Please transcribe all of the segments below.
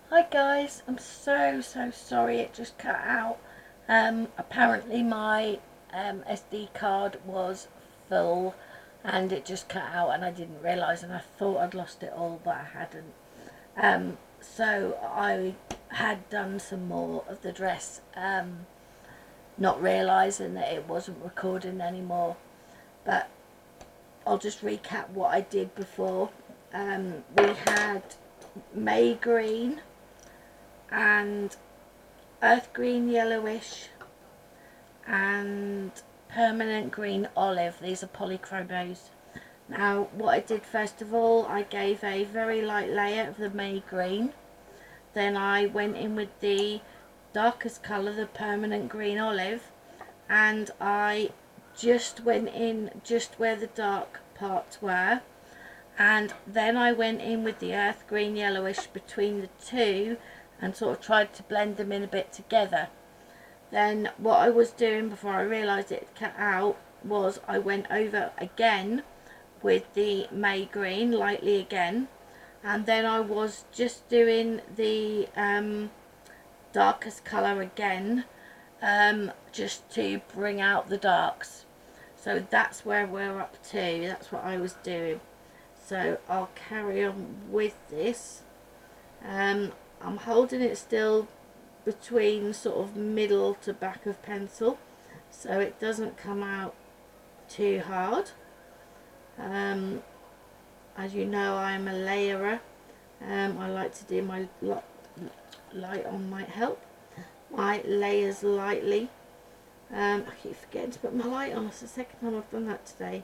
Hi guys, I'm so sorry it just cut out. Apparently my SD card was full and it just cut out and I didn't realise, and I thought I'd lost it all but I hadn't. So I had done some more of the dress, not realising that it wasn't recording anymore. But I'll just recap what I did before. We had May green and earth green yellowish and permanent green olive. These are polychromos. Now what I did first of all, I gave a very light layer of the May green, then I went in with the darkest colour, the permanent green olive, and I just went in just where the dark parts were, and then I went in with the earth green yellowish between the two and sort of tried to blend them in a bit together. Then what I was doing before I realised it cut out was I went over again with the May green lightly again, and then I was just doing the darkest colour again, just to bring out the darks. So that's where we're up to, that's what I was doing. So I'll carry on with this. I'm holding it still between sort of middle to back of pencil so it doesn't come out too hard. As you know, I'm a layerer. I like to do my light on might help. My layers lightly. I keep forgetting to put my light on. It's the second time I've done that today.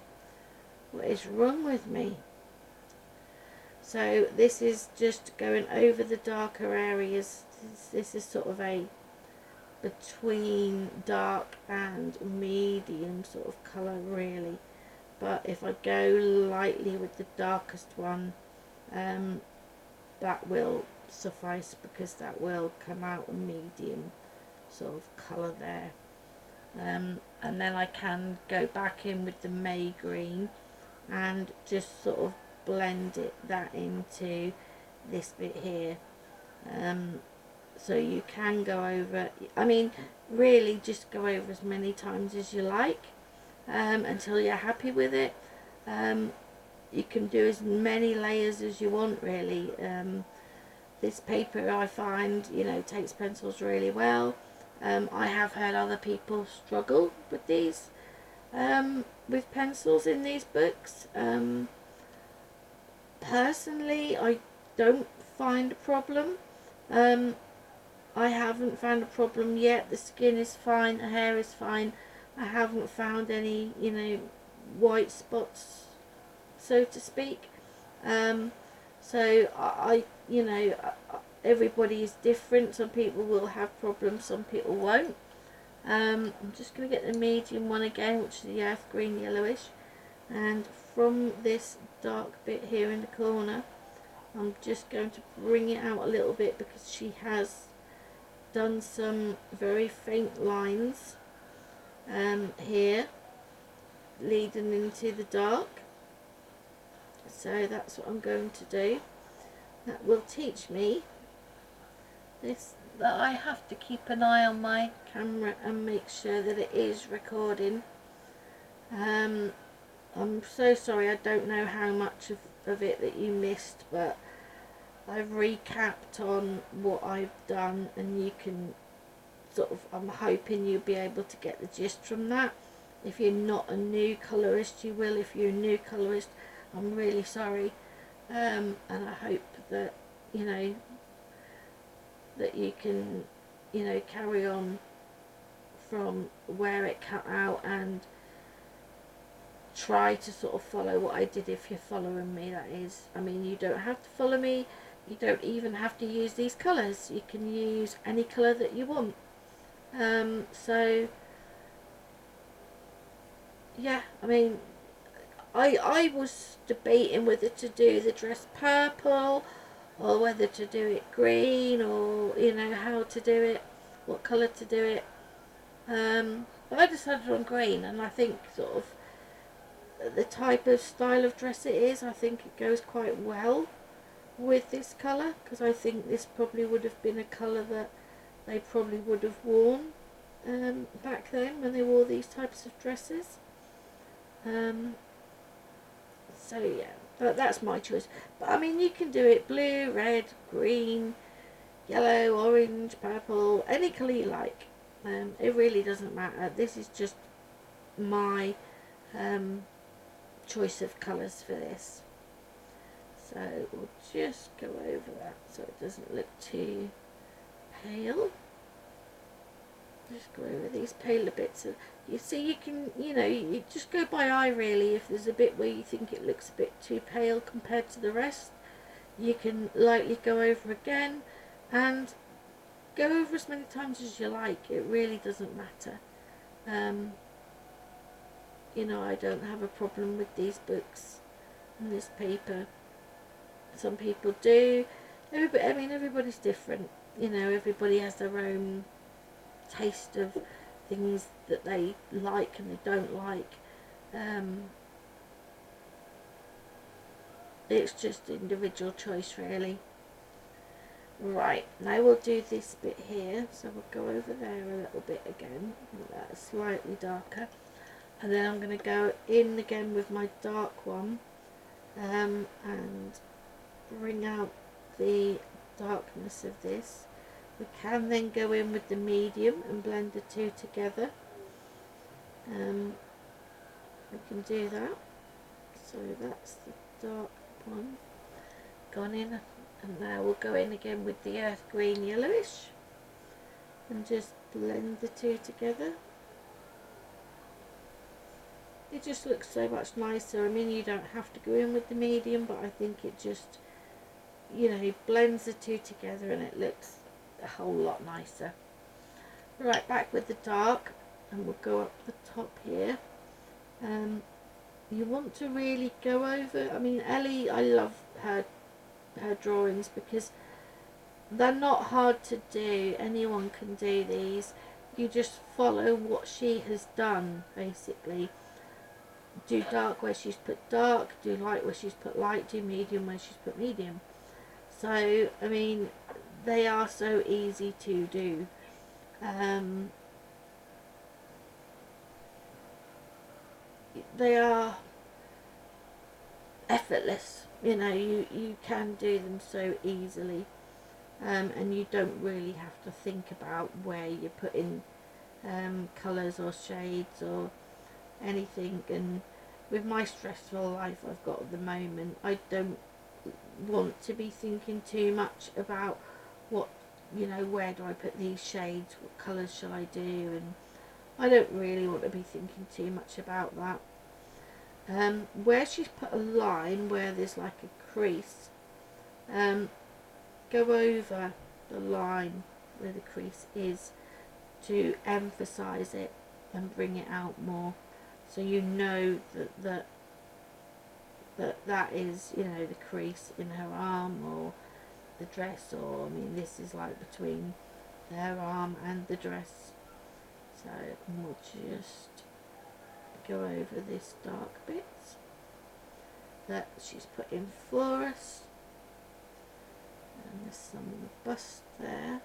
What is wrong with me? So this is just going over the darker areas. This is sort of a between dark and medium sort of colour really. But if I go lightly with the darkest one, that will suffice because that will come out a medium sort of colour there. And then I can go back in with the May green and just sort of blend that into this bit here. So you can go over, I mean really just go over as many times as you like, until you're happy with it. You can do as many layers as you want really. This paper I find, takes pencils really well. I have heard other people struggle with these, with pencils in these books. Personally, I don't find a problem. I haven't found a problem yet. The skin is fine, the hair is fine. I haven't found any, white spots, so to speak. So everybody is different. Some people will have problems, some people won't. I'm just going to get the medium one again, which is the earth green yellowish, and from this dark bit here in the corner I'm just going to bring it out a little bit because she has done some very faint lines here leading into the dark. So that's what I'm going to do. That will teach me this, that I have to keep an eye on my camera and make sure that it is recording. I'm so sorry, I don't know how much of it that you missed, but I've recapped on what I've done and you can sort of, I'm hoping you'll be able to get the gist from that. If you're not a new colourist, you will. If you're a new colourist, I'm really sorry, and I hope that that you can carry on from where it cut out and try to sort of follow what I did if you're following me, that is. I mean, you don't have to follow me, you don't even have to use these colours, you can use any colour that you want. So yeah, I mean, I was debating whether to do the dress purple or whether to do it green, or how to do it, what colour to do it. But I decided on green, and I think sort of the type of style of dress it is, I think it goes quite well with this colour, because I think this probably would have been a colour that they probably would have worn back then when they wore these types of dresses. So yeah, that's my choice. But I mean, you can do it blue, red, green, yellow, orange, purple, any colour you like. It really doesn't matter. This is just my choice of colours for this. So we'll just go over that so it doesn't look too pale. Just go over these paler bits. You see, you can, you just go by eye really. If there's a bit where you think it looks a bit too pale compared to the rest, you can lightly go over again and go over as many times as you like. It really doesn't matter. I don't have a problem with these books and this paper. Some people do. Everybody's different. Everybody has their own taste of things that they like and they don't like. It's just individual choice really. Right, now we'll do this bit here, so we'll go over there a little bit again, that's slightly darker, and then I'm going to go in again with my dark one and bring out the darkness of this. We can then go in with the medium and blend the two together. We can do that. So that's the dark one gone in, and now we'll go in again with the earth green yellowish and just blend the two together. It just looks so much nicer. You don't have to go in with the medium, but I think it just, blends the two together and it looks a whole lot nicer. Right, back with the dark, and we'll go up the top here. You want to really go over, Ellie, I love her drawings because they're not hard to do. Anyone can do these. You just follow what she has done, basically. Do dark where she's put dark, do light where she's put light, do medium where she's put medium. So, they are so easy to do. They are effortless, you can do them so easily, and you don't really have to think about where you're putting colours or shades or anything. And with my stressful life I've got at the moment, I don't want to be thinking too much about what, where do I put these shades, what colours shall I do, and I don't really want to be thinking too much about that. Where she's put a line where there's like a crease, go over the line where the crease is to emphasize it and bring it out more, so that is, the crease in her arm or the dress, or this is like between her arm and the dress. So we'll just go over this dark bit that she's put in for us, and there's some on the bust there,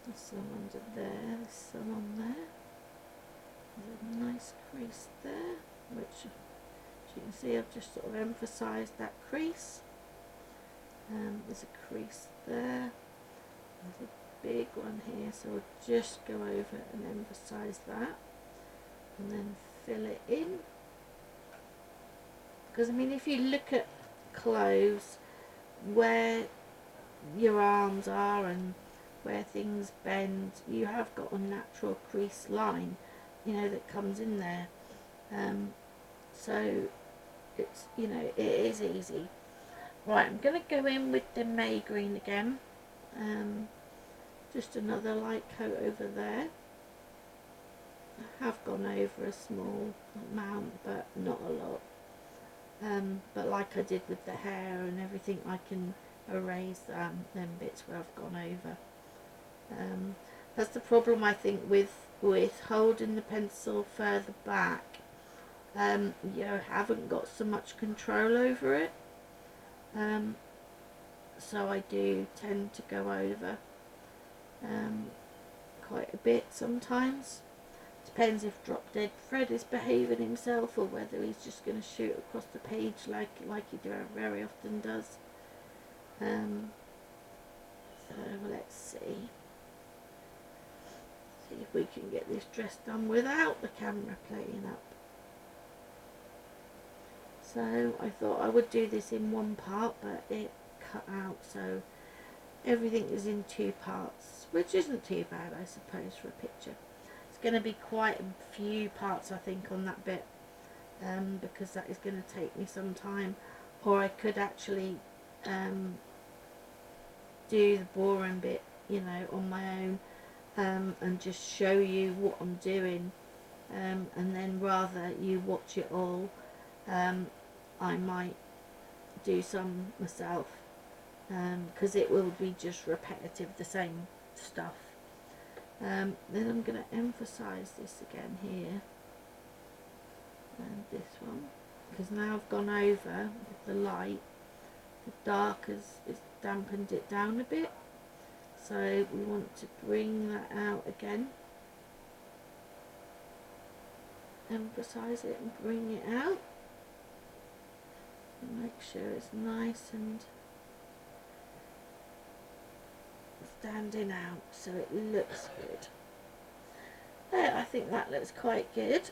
there's some under there, there's some on there, there's a nice crease there, which as you can see I've just sort of emphasised that crease. There's a crease there, there's a big one here, so we'll just go over and emphasise that and then fill it in, because if you look at clothes, where your arms are and where things bend, you have got a natural crease line, that comes in there. So it's, it is easy. Right, I'm going to go in with the May green again, just another light coat over there. I have gone over a small amount, but not a lot. But like I did with the hair and everything, I can erase them bits where I've gone over. That's the problem, I think, with holding the pencil further back. You haven't got so much control over it. so I do tend to go over quite a bit sometimes. Depends if Drop Dead Fred is behaving himself or whether he's just going to shoot across the page like he very often does. So let's see if we can get this dress done without the camera playing up. So I thought I would do this in one part, but it cut out, so everything is in two parts, which isn't too bad, I suppose, for a picture. It's going to be quite a few parts, I think, on that bit, because that is going to take me some time. Or I could actually do the boring bit, you know, on my own, and just show you what I'm doing, and then rather you watch it all, I might do some myself, because it will be just repetitive, the same stuff. Then I'm going to emphasize this again here, and this one, because now I've gone over with the light, the dark has dampened it down a bit, so we want to bring that out again, emphasize it and bring it out, and make sure it's nice and standing out so it looks good. I think that looks quite good.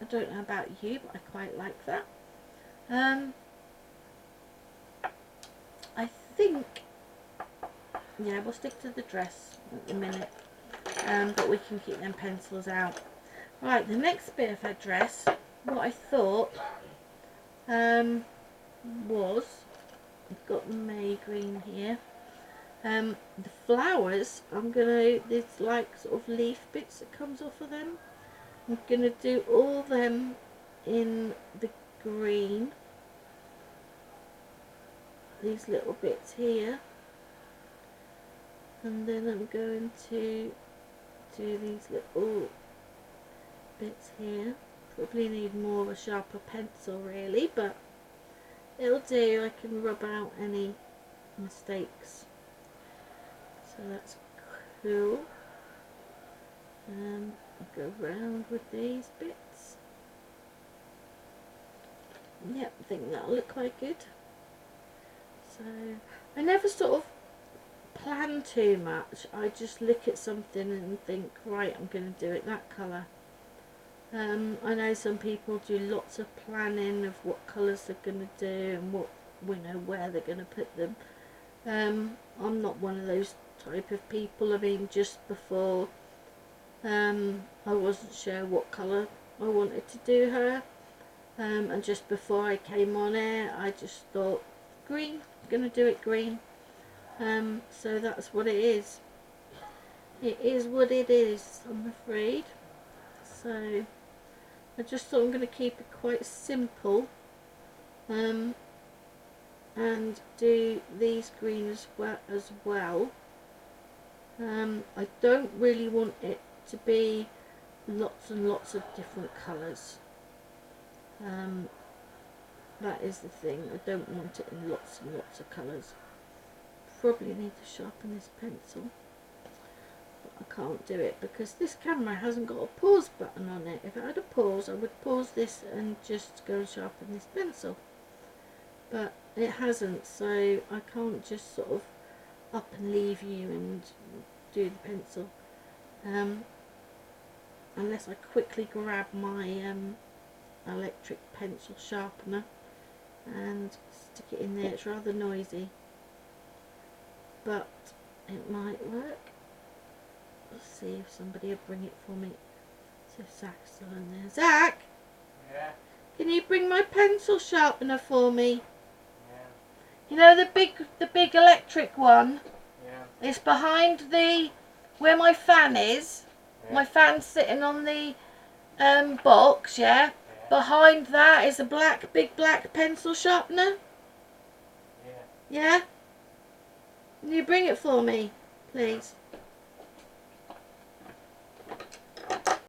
I don't know about you, but I quite like that. I think, yeah, we'll stick to the dress at the minute, but we can keep them pencils out. Right, the next bit of her dress, what I thought was, I've got the May green here. The flowers, there's like sort of leaf bits that comes off of them. I'm going to do all them in the green. These little bits here. And then I'm going to do these little bits here. Probably need more of a sharper pencil really, but it'll do. I can rub out any mistakes. So that's cool. I'll go round with these bits. Yep, I think that'll look quite good. So I never sort of plan too much. I just look at something and think, right, I'm going to do it that colour. I know some people do lots of planning of what colours they're going to do and what, you know, where they're going to put them. I'm not one of those type of people. I mean, just before I wasn't sure what colour I wanted to do her, and just before I came on air I just thought green, I'm going to do it green, so that's what it is. It is what it is, I'm afraid. So I just thought I'm going to keep it quite simple, and do these green as well. I don't really want it to be lots and lots of different colours. That is the thing, I don't want it in lots and lots of colours. Probably need to sharpen this pencil, but I can't do it because this camera hasn't got a pause button on it. If it had a pause, I would pause this and just go and sharpen this pencil, but it hasn't, so I can't just sort of up and leave you and do the pencil, unless I quickly grab my electric pencil sharpener and stick it in there. It's rather noisy, but it might work. Let's see if somebody will bring it for me. See if Zach's still in there. Zach! Yeah? Can you bring my pencil sharpener for me? Yeah. You know the big electric one? Yeah. It's behind where my fan is. Yeah. My fan's sitting on the box, yeah? Yeah. Behind that is a big black pencil sharpener. Yeah. Yeah? Can you bring it for me, please?